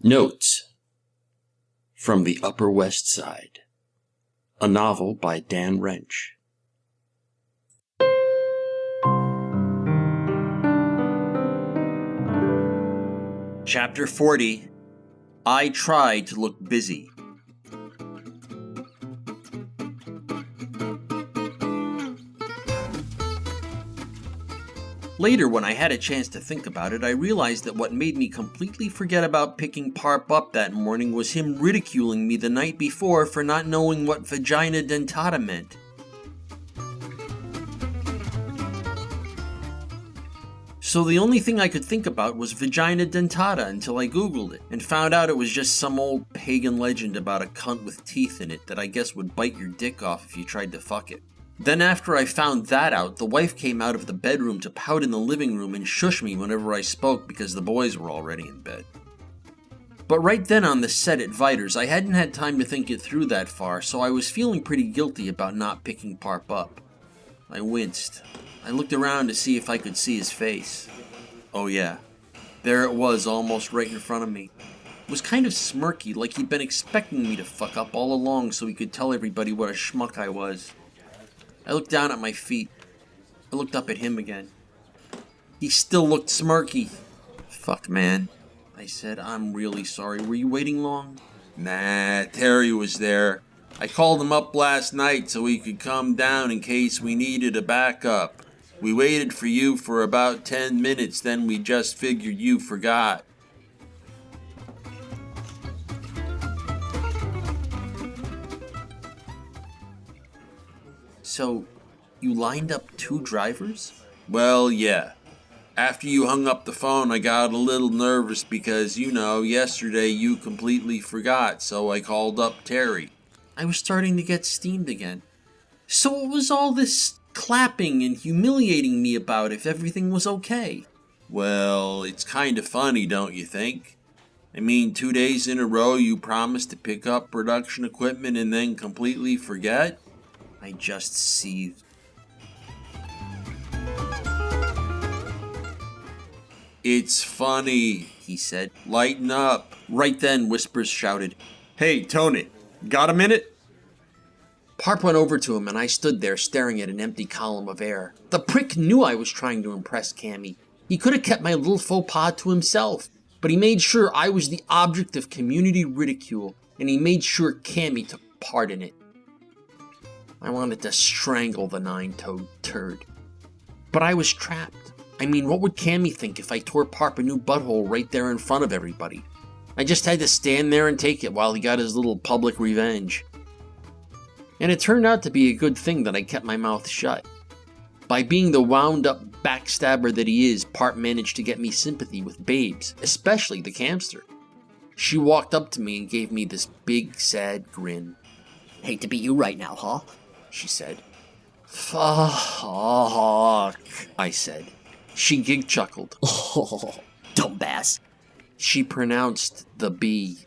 Notes from the Upper West Side, a novel by Dan Wrench. Chapter 40. I Tried to Look Busy. Later, when I had a chance to think about it, I realized that what made me completely forget about picking Parp up that morning was him ridiculing me the night before for not knowing what vagina dentata meant. So the only thing I could think about was vagina dentata until I googled it, and found out it was just some old pagan legend about a cunt with teeth in it that I guess would bite your dick off if you tried to fuck it. Then after I found that out, the wife came out of the bedroom to pout in the living room and shush me whenever I spoke because the boys were already in bed. But right then on the set at Viters, I hadn't had time to think it through that far, so I was feeling pretty guilty about not picking Parp up. I winced. I looked around to see if I could see his face. Oh yeah, there it was, almost right in front of me. It was kind of smirky, like he'd been expecting me to fuck up all along so he could tell everybody what a schmuck I was. I looked down at my feet. I looked up at him again. He still looked smirky. Fuck, man, I said. I'm really sorry. Were you waiting long? Nah, Terry was there. I called him up last night so he could come down in case we needed a backup. We waited for you for about 10 minutes, then we just figured you forgot. So, you lined up 2 drivers? Well, yeah. After you hung up the phone, I got a little nervous because, yesterday you completely forgot, so I called up Terry. I was starting to get steamed again. So what was all this clapping and humiliating me about if everything was okay? Well, it's kind of funny, don't you think? I mean, 2 days in a row you promised to pick up production equipment and then completely forget? I just seethed. It's funny, he said. Lighten up. Right then, Whispers shouted, Hey, Tony, got a minute? Parp went over to him and I stood there staring at an empty column of air. The prick knew I was trying to impress Cammy. He could have kept my little faux pas to himself, but he made sure I was the object of community ridicule, and he made sure Cammy took part in it. I wanted to strangle the 9-toed turd. But I was trapped. I mean, what would Cammy think if I tore Parp a new butthole right there in front of everybody? I just had to stand there and take it while he got his little public revenge. And it turned out to be a good thing that I kept my mouth shut. By being the wound-up backstabber that he is, Parp managed to get me sympathy with babes, especially the camster. She walked up to me and gave me this big, sad grin. Hate to be you right now, huh? She said. Fuck, I said. She gig-chuckled. Oh, dumbass. She pronounced the B.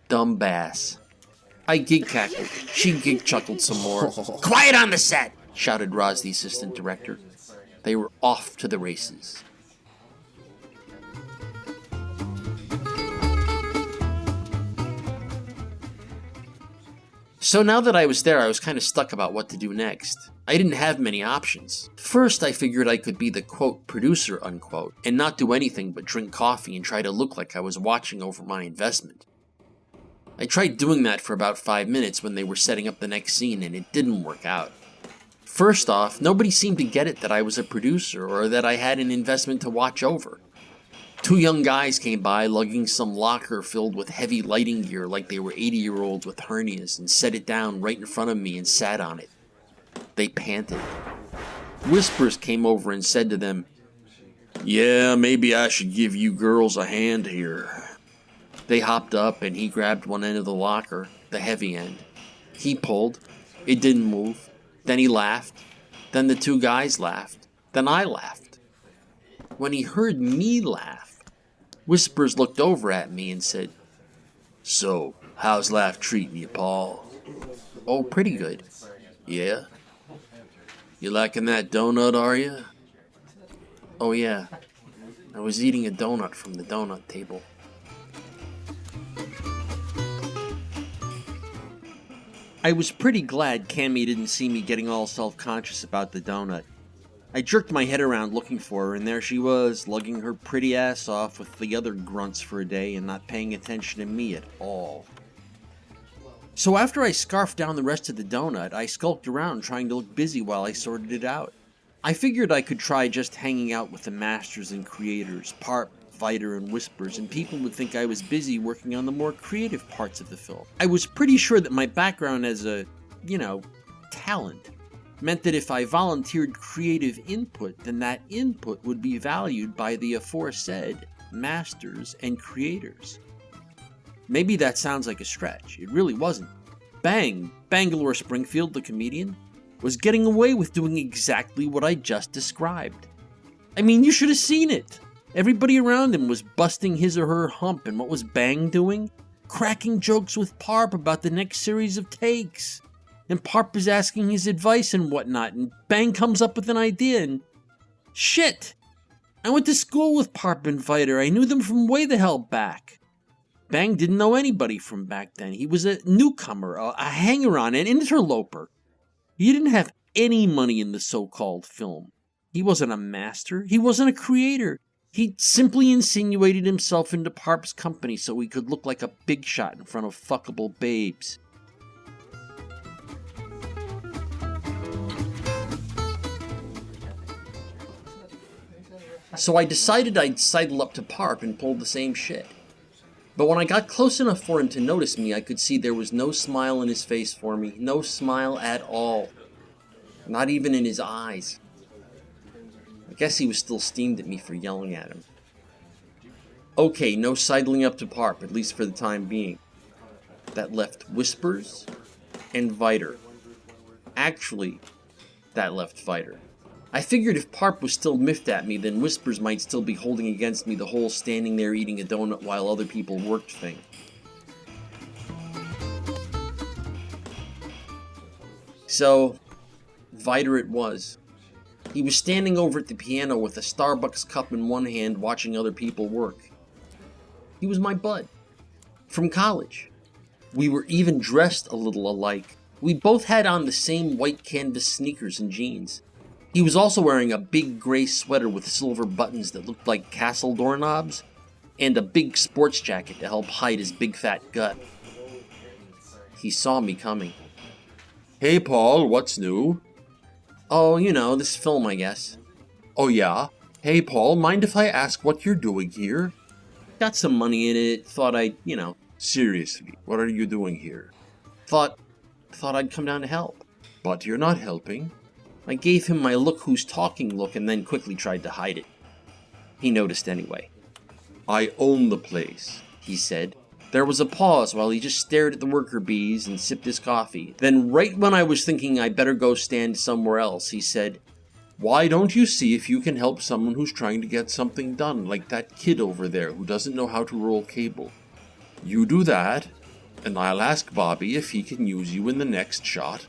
Dumbass. I gig-cackled. She gig-chuckled some more. Quiet on the set, shouted Roz, the assistant director. They were off to the races. So now that I was there, I was kind of stuck about what to do next. I didn't have many options. First, I figured I could be the quote producer unquote and not do anything but drink coffee and try to look like I was watching over my investment. I tried doing that for about 5 minutes when they were setting up the next scene, and it didn't work out. First off, nobody seemed to get it that I was a producer or that I had an investment to watch over. 2 young guys came by lugging some locker filled with heavy lighting gear like they were 80-year-olds with hernias and set it down right in front of me and sat on it. They panted. Whispers came over and said to them, Yeah, maybe I should give you girls a hand here. They hopped up and he grabbed one end of the locker, the heavy end. He pulled. It didn't move. Then he laughed. Then the 2 guys laughed. Then I laughed. When he heard me laugh, Whispers looked over at me and said, So, how's life treating you, Paul? Oh, pretty good. Yeah? You liking that donut, are you? Oh, yeah. I was eating a donut from the donut table. I was pretty glad Cammy didn't see me getting all self-conscious about the donut. I jerked my head around looking for her, and there she was, lugging her pretty ass off with the other grunts for a day and not paying attention to me at all. So after I scarfed down the rest of the donut, I skulked around trying to look busy while I sorted it out. I figured I could try just hanging out with the masters and creators, Parp, Viter, and Whispers, and people would think I was busy working on the more creative parts of the film. I was pretty sure that my background as a, talent meant that if I volunteered creative input, then that input would be valued by the aforesaid masters and creators. Maybe that sounds like a stretch. It really wasn't. Bangalore Springfield, the comedian, was getting away with doing exactly what I just described. I mean, you should have seen it. Everybody around him was busting his or her hump, and what was Bang doing? Cracking jokes with Parp about the next series of takes. And Parp is asking his advice and whatnot, and Bang comes up with an idea, and shit! I went to school with Parp and Viter. I knew them from way the hell back. Bang didn't know anybody from back then. He was a newcomer, a hanger-on, an interloper. He didn't have any money in the so-called film. He wasn't a master. He wasn't a creator. He simply insinuated himself into Parp's company so he could look like a big shot in front of fuckable babes. So I decided I'd sidle up to Parp and pull the same shit. But when I got close enough for him to notice me, I could see there was no smile in his face for me. No smile at all. Not even in his eyes. I guess he was still steamed at me for yelling at him. Okay, no sidling up to Parp, at least for the time being. That left Whispers and Viter. Actually, that left Viter. I figured if Parp was still miffed at me, then Whispers might still be holding against me the whole standing there eating a donut while other people worked thing. So, Viter it was. He was standing over at the piano with a Starbucks cup in one hand watching other people work. He was my bud. From college. We were even dressed a little alike. We both had on the same white canvas sneakers and jeans. He was also wearing a big gray sweater with silver buttons that looked like castle doorknobs, and a big sports jacket to help hide his big fat gut. He saw me coming. Hey Paul, what's new? Oh, this film, I guess. Oh yeah? Hey Paul, mind if I ask what you're doing here? Got some money in it, thought I'd, Seriously, what are you doing here? Thought I'd come down to help. But you're not helping. I gave him my look who's talking look and then quickly tried to hide it. He noticed anyway. I own the place, he said. There was a pause while he just stared at the worker bees and sipped his coffee. Then right when I was thinking I better go stand somewhere else, he said, Why don't you see if you can help someone who's trying to get something done, like that kid over there who doesn't know how to roll cable? You do that, and I'll ask Bobby if he can use you in the next shot.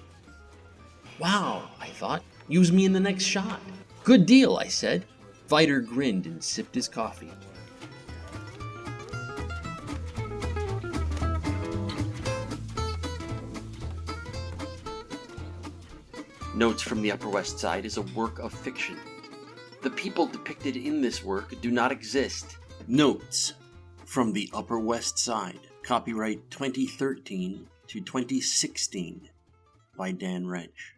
Wow, I thought. Use me in the next shot. Good deal, I said. Viter grinned and sipped his coffee. Notes from the Upper West Side is a work of fiction. The people depicted in this work do not exist. Notes from the Upper West Side. Copyright 2013 to 2016 by Dan Wrench.